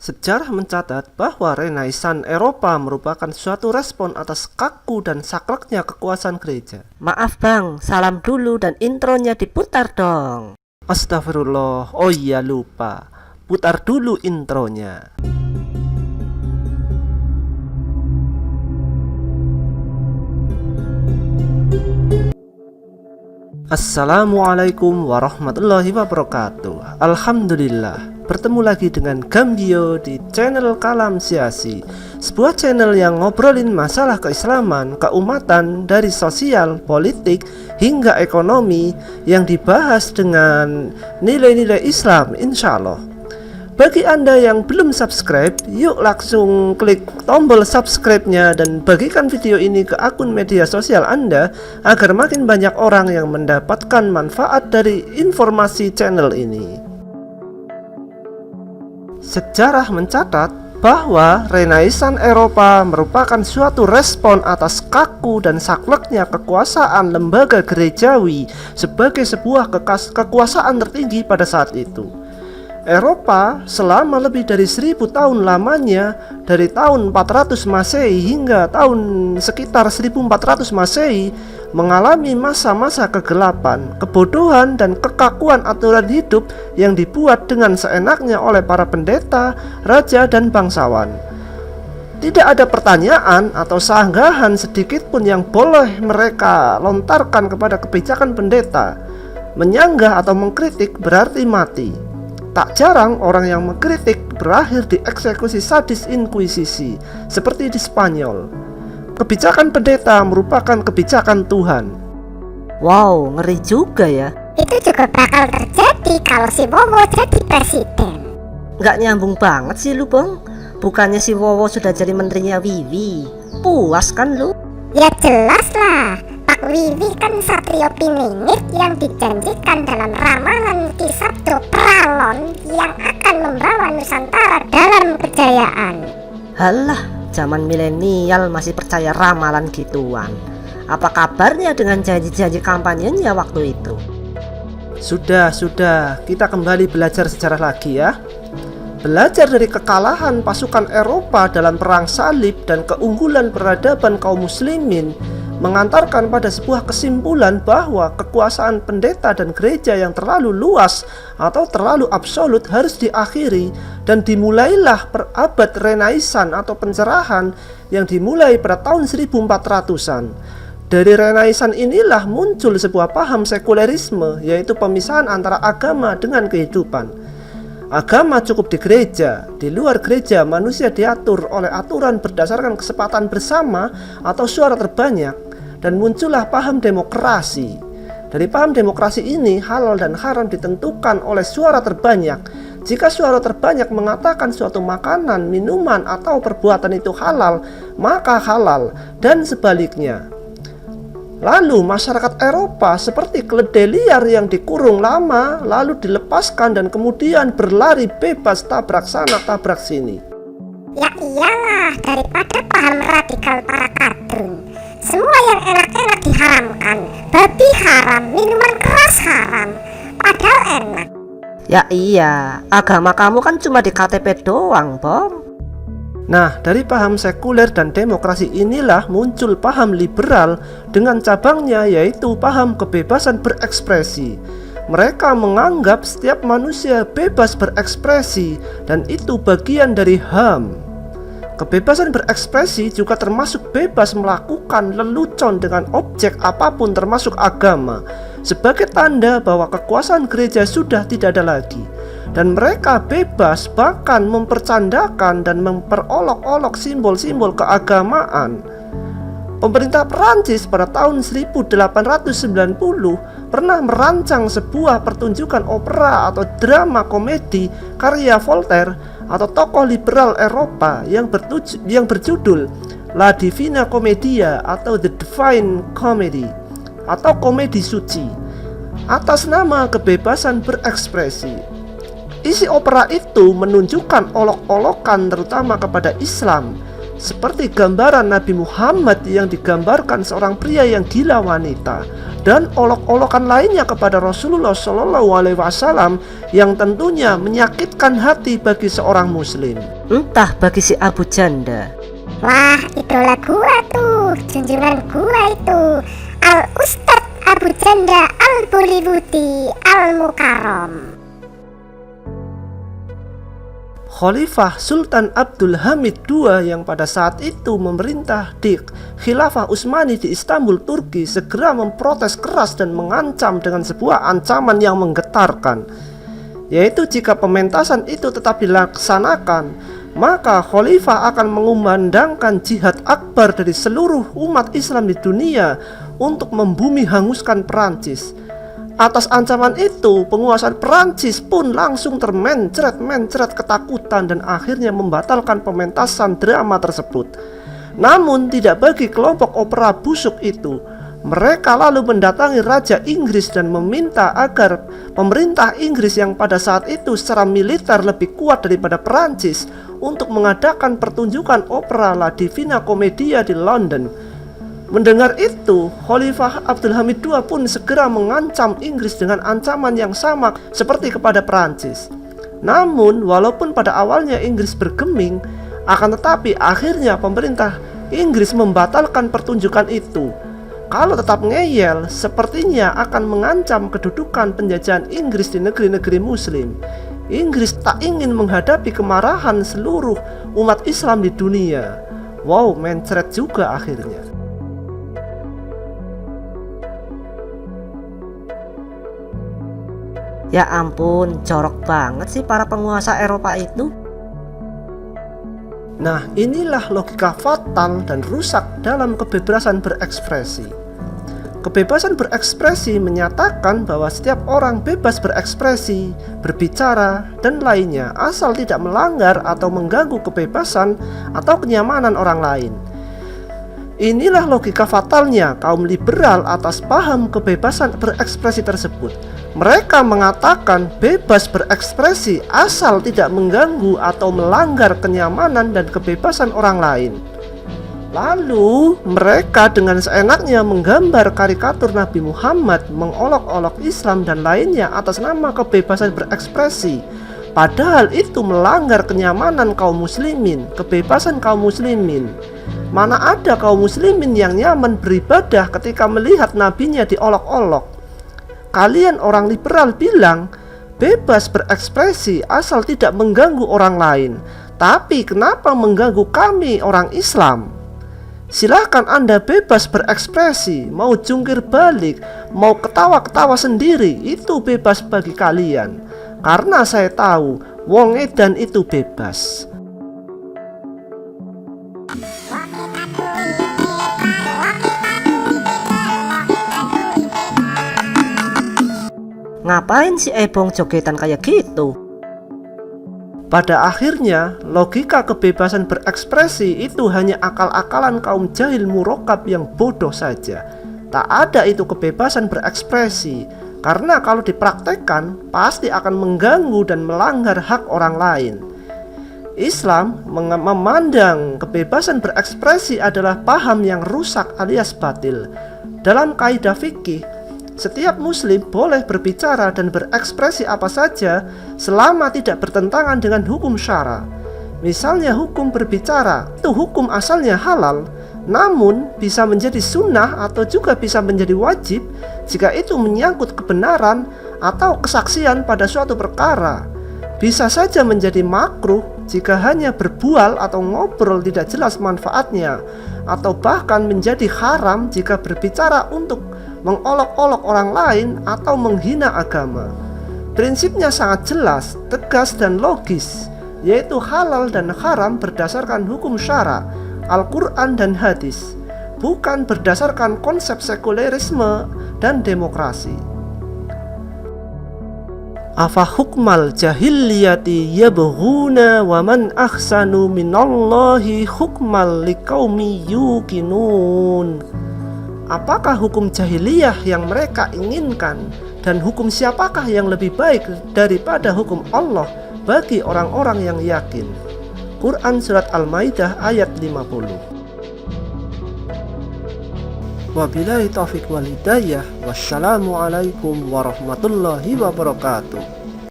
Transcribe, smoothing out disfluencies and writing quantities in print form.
Sejarah mencatat bahwa Renaissance Eropa merupakan suatu respon atas kaku dan sakleknya kekuasaan gereja. Maaf bang, salam dulu dan intronya diputar dong. Astagfirullah, oh iya lupa. Putar dulu intronya. Assalamualaikum warahmatullahi wabarakatuh. Alhamdulillah, bertemu lagi dengan Gambio di channel Kalam Siasi, sebuah channel yang ngobrolin masalah keislaman, keumatan, dari sosial, politik, hingga ekonomi yang dibahas dengan nilai-nilai Islam insya Allah. Bagi Anda yang belum subscribe, yuk langsung klik tombol subscribe-nya dan bagikan video ini ke akun media sosial Anda agar makin banyak orang yang mendapatkan manfaat dari informasi channel ini. Sejarah mencatat bahwa Renaissance Eropa merupakan suatu respon atas kaku dan sakleknya kekuasaan lembaga gerejawi sebagai sebuah kekuasaan tertinggi pada saat itu. Eropa selama lebih dari 1000 tahun lamanya, dari tahun 400 Masehi hingga tahun sekitar 1400 Masehi, mengalami masa-masa kegelapan, kebodohan, dan kekakuan aturan hidup yang dibuat dengan seenaknya oleh para pendeta, raja, dan bangsawan. Tidak ada pertanyaan atau sanggahan sedikit pun yang boleh mereka lontarkan kepada kebijakan pendeta. Menyanggah atau mengkritik berarti mati. Tak jarang orang yang mengkritik berakhir dieksekusi sadis inkuisisi, seperti di Spanyol. Kebijakan pendeta merupakan kebijakan Tuhan. Wow, ngeri juga ya. Itu juga bakal terjadi kalau si Wowo jadi presiden. Nggak nyambung banget sih lu bang. Bukannya si Wowo sudah jadi menterinya Wiwi. Puas kan lu? Ya jelas lah, Pak Wiwi kan satrio piningit yang dijanjikan dalam ramalan Ki Sabdo Pralon yang akan membawa Nusantara dalam kejayaan. Halah, zaman milenial masih percaya ramalan gituan. Apa kabarnya dengan janji-janji kampanyenya waktu itu? Sudah, kita kembali belajar sejarah lagi ya. Belajar dari kekalahan pasukan Eropa dalam perang salib dan keunggulan peradaban kaum muslimin mengantarkan pada sebuah kesimpulan bahwa kekuasaan pendeta dan gereja yang terlalu luas atau terlalu absolut harus diakhiri, dan dimulailah perabad Renaissance atau pencerahan yang dimulai pada tahun 1400-an. Dari Renaissance inilah muncul sebuah paham sekulerisme, yaitu pemisahan antara agama dengan kehidupan. Agama cukup di gereja, di luar gereja manusia diatur oleh aturan berdasarkan kesepakatan bersama atau suara terbanyak, dan muncullah paham demokrasi. Dari paham demokrasi ini, halal dan haram ditentukan oleh suara terbanyak. Jika suara terbanyak mengatakan suatu makanan, minuman, atau perbuatan itu halal, maka halal, dan sebaliknya. Lalu masyarakat Eropa seperti keledai liar yang dikurung lama, lalu dilepaskan dan kemudian berlari bebas tabrak sana tabrak sini. Ya iyalah, daripada paham radikal para kadrun. Semua yang enak-enak diharamkan. Babi haram, minuman keras haram, padahal enak. Ya iya, agama kamu kan cuma di KTP doang, Bom. Nah, dari paham sekuler dan demokrasi inilah muncul paham liberal dengan cabangnya, yaitu paham kebebasan berekspresi. Mereka menganggap setiap manusia bebas berekspresi dan itu bagian dari HAM. Kebebasan berekspresi juga termasuk bebas melakukan lelucon dengan objek apapun termasuk agama, sebagai tanda bahwa kekuasaan gereja sudah tidak ada lagi. Dan mereka bebas bahkan mempercandakan dan memperolok-olok simbol-simbol keagamaan. Pemerintah Perancis pada tahun 1890 pernah merancang sebuah pertunjukan opera atau drama komedi karya Voltaire atau tokoh liberal Eropa yang berjudul La Divina Commedia atau The Divine Comedy atau komedi suci, atas nama kebebasan berekspresi. Isi opera itu menunjukkan olok-olokan terutama kepada Islam, seperti gambaran Nabi Muhammad yang digambarkan seorang pria yang gila wanita, dan olok-olokan lainnya kepada Rasulullah SAW yang tentunya menyakitkan hati bagi seorang muslim. Entah bagi si Abu Janda. Wah, idola gua tuh, junjungan gua itu, Al Ustadz Abu Janda Al Bollywoodi Al Mukarram. Khalifah Sultan Abdul Hamid II yang pada saat itu memerintah di Khilafah Utsmani di Istanbul, Turki, segera memprotes keras dan mengancam dengan sebuah ancaman yang menggetarkan, yaitu jika pementasan itu tetap dilaksanakan, maka Khalifah akan mengumandangkan jihad akbar dari seluruh umat Islam di dunia untuk membumi hanguskan Perancis. Atas ancaman itu, penguasa Perancis pun langsung termencret ketakutan dan akhirnya membatalkan pementasan drama tersebut. Namun tidak bagi kelompok opera busuk itu. Mereka lalu mendatangi Raja Inggris dan meminta agar pemerintah Inggris yang pada saat itu secara militer lebih kuat daripada Perancis untuk mengadakan pertunjukan opera La Divina Commedia di London. Mendengar itu, Khalifah Abdul Hamid II pun segera mengancam Inggris dengan ancaman yang sama seperti kepada Perancis. Namun, walaupun pada awalnya Inggris bergeming, akan tetapi akhirnya pemerintah Inggris membatalkan pertunjukan itu. Kalau tetap ngeyel, sepertinya akan mengancam kedudukan penjajahan Inggris di negeri-negeri Muslim. Inggris tak ingin menghadapi kemarahan seluruh umat Islam di dunia. Wow, mencret juga akhirnya. Ya ampun, jorok banget sih para penguasa Eropa itu. Nah, inilah logika fatal dan rusak dalam kebebasan berekspresi. Kebebasan berekspresi menyatakan bahwa setiap orang bebas berekspresi, berbicara, dan lainnya asal tidak melanggar atau mengganggu kebebasan atau kenyamanan orang lain. Inilah logika fatalnya kaum liberal atas paham kebebasan berekspresi tersebut. Mereka mengatakan bebas berekspresi asal tidak mengganggu atau melanggar kenyamanan dan kebebasan orang lain. Lalu mereka dengan seenaknya menggambar karikatur Nabi Muhammad, mengolok-olok Islam dan lainnya atas nama kebebasan berekspresi. Padahal itu melanggar kenyamanan kaum muslimin, kebebasan kaum muslimin. Mana ada kaum muslimin yang nyaman beribadah ketika melihat nabinya diolok-olok. Kalian orang liberal bilang bebas berekspresi asal tidak mengganggu orang lain. Tapi kenapa mengganggu kami orang Islam? Silahkan Anda bebas berekspresi, mau jungkir balik, mau ketawa-ketawa sendiri, itu bebas bagi kalian. Karena saya tahu wong edan itu bebas. Ngapain si Ebong jogetan kayak gitu? Pada akhirnya, logika kebebasan berekspresi itu hanya akal-akalan kaum jahil murokab yang bodoh saja. Tak ada itu kebebasan berekspresi, karena kalau dipraktekkan pasti akan mengganggu dan melanggar hak orang lain. Islam memandang kebebasan berekspresi adalah paham yang rusak alias batil. Dalam kaidah fikih, setiap muslim boleh berbicara dan berekspresi apa saja selama tidak bertentangan dengan hukum syara. Misalnya hukum berbicara, itu hukum asalnya halal, namun bisa menjadi sunnah atau juga bisa menjadi wajib jika itu menyangkut kebenaran atau kesaksian pada suatu perkara. Bisa saja menjadi makruh jika hanya berbual atau ngobrol tidak jelas manfaatnya, atau bahkan menjadi haram jika berbicara untuk mengolok-olok orang lain atau menghina agama. Prinsipnya sangat jelas, tegas dan logis, yaitu halal dan haram berdasarkan hukum syara, Al-Quran dan hadis, bukan berdasarkan konsep sekulerisme dan demokrasi. Afa hukmal jahiliyati yabghuna wa man ahsanu minallahi hukmal liqaumi yuqinun. Apakah hukum jahiliyah yang mereka inginkan, dan hukum siapakah yang lebih baik daripada hukum Allah bagi orang-orang yang yakin? Al-Quran Surat Al-Maidah ayat 50. Wabillahi taufiq wal hidayah. Wassalamualaikum warahmatullahi wabarakatuh.